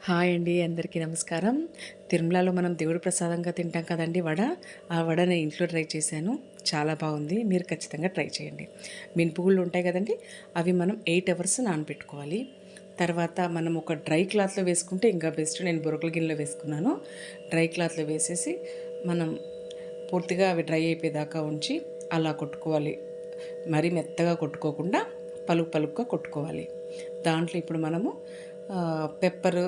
Hi అండి, అందరికీ నమస్కారం. తిరుమలలో మనం దేవుడి ప్రసాదంగా తింటాం కదండి వడ. ఆ వడ నేను ఇంట్లో ట్రై చేశాను. చాలా బాగుంది. మీరు ఖచ్చితంగా ట్రై చేయండి. మినపగుళ్ళు ఉంటాయి కదండి, అవి మనం 8 అవర్స్ నానబెట్టుకోవాలి. తర్వాత మనం ఒక డ్రై క్లాత్లో వేసుకుంటే ఇంకా బెస్ట్. నేను బొరకల గిన్నెలో వేసుకున్నాను. డ్రై క్లాత్లో వేసేసి మనం పూర్తిగా అవి డ్రై అయిపోయేదాకా ఉంచి అలా కొట్టుకోవాలి. మరీ మెత్తగా కొట్టుకోకుండా పలుకుగా కొట్టుకోవాలి. దాంట్లో ఇప్పుడు మనము pepper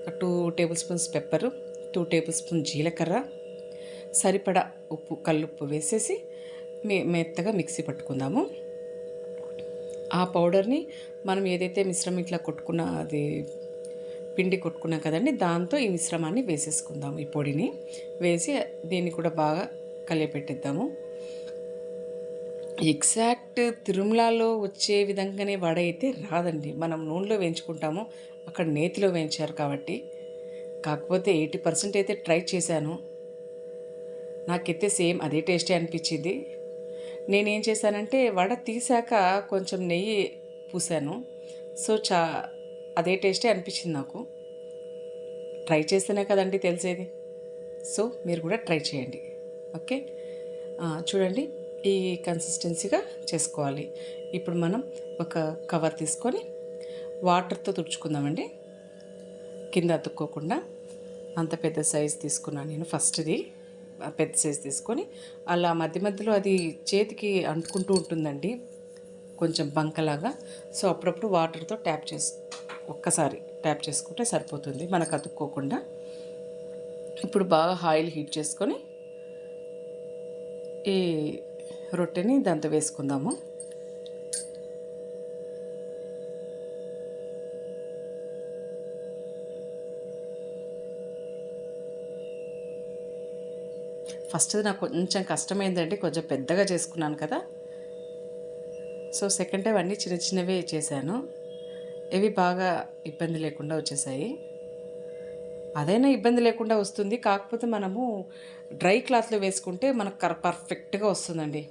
2 table spoons pepper, 2 table spoon జీలకర్ర, సరిపడా ఉప్పు, కల్లుప్పు వేసేసి మెత్తగా మిక్సీ పట్టుకుందాము. ఆ పౌడర్ని మనం ఏదైతే మిశ్రమం ఇట్లా అది పిండి కొట్టుకున్నాం కదండి, దాంతో ఈ మిశ్రమాన్ని వేసేసుకుందాము. ఈ పొడిని వేసి దీన్ని కూడా బాగా కలియపెట్టిద్దాము. ఎగ్జాక్ట్ తిరుమలలో వచ్చే విధంగానే వడ అయితే రాదండి. మనం నూనెలో వేయించుకుంటాము, అక్కడ నేతిలో వేయించారు కాబట్టి. కాకపోతే 80% అయితే ట్రై చేశాను. నాకైతే సేమ్ అదే టేస్టే అనిపించింది. నేనేం చేశానంటే వడ తీసాక కొంచెం నెయ్యి పూసాను. సో అదే టేస్టే అనిపించింది నాకు. ట్రై చేస్తేనే కదండి తెలిసేది. సో మీరు కూడా ట్రై చేయండి. ఓకే, చూడండి ఈ కన్సిస్టెన్సీగా చేసుకోవాలి. ఇప్పుడు మనం ఒక కవర్ తీసుకొని వాటర్తో తుడుచుకుందామండి, కింద అతుక్కోకుండా. అంత పెద్ద సైజు తీసుకున్నాను నేను. ఫస్ట్ది పెద్ద సైజు తీసుకొని అలా మధ్య మధ్యలో అది చేతికి అంటుకుంటూ ఉంటుందండి, కొంచెం బంకలాగా. సో అప్పుడప్పుడు వాటర్తో ఒక్కసారి ట్యాప్ చేసుకుంటే సరిపోతుంది, మనకు అతుక్కోకుండా. ఇప్పుడు బాగా ఆయిల్ హీట్ చేసుకొని ఈ రొట్టెని దాంతో వేసుకుందాము. ఫస్ట్ది నాకు కొంచెం కష్టమైందండి, కొంచెం పెద్దగా చేసుకున్నాను కదా. సో సెకండ్ టైం అన్నీ చిన్న చిన్నవే చేశాను. ఇవి బాగా ఇబ్బంది లేకుండా వచ్చేసాయి. అదైనా ఇబ్బంది లేకుండా వస్తుంది, కాకపోతే మనము డ్రై క్లాత్లో వేసుకుంటే మనకు పర్ఫెక్ట్గా వస్తుందండి.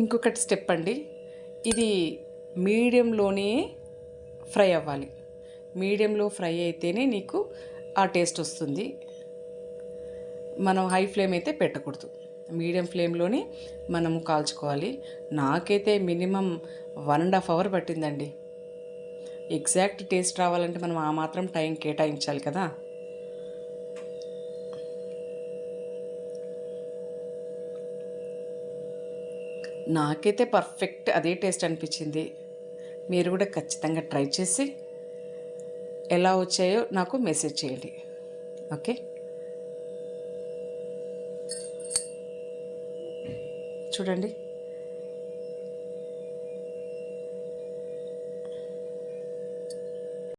ఇంకొకటి స్టెప్ అండి, ఇది మీడియంలోనే ఫ్రై అవ్వాలి. మీడియంలో ఫ్రై అయితేనే నీకు ఆ టేస్ట్ వస్తుంది. మనం హై ఫ్లేమ్ అయితే పెట్టకూడదు, మీడియం ఫ్లేమ్లోనే మనము కాల్చుకోవాలి. నాకైతే మినిమం 1.5 అవర్ పట్టిందండి. ఎగ్జాక్ట్ టేస్ట్ రావాలంటే మనం ఆ మాత్రం టైం కేటాయించాలి కదా. నాకైతే పర్ఫెక్ట్ అదే టేస్ట్ అనిపించింది. మీరు కూడా ఖచ్చితంగా ట్రై చేసి ఎలా వచ్చాయో నాకు మెసేజ్ చేయండి. ఓకే, చూడండి.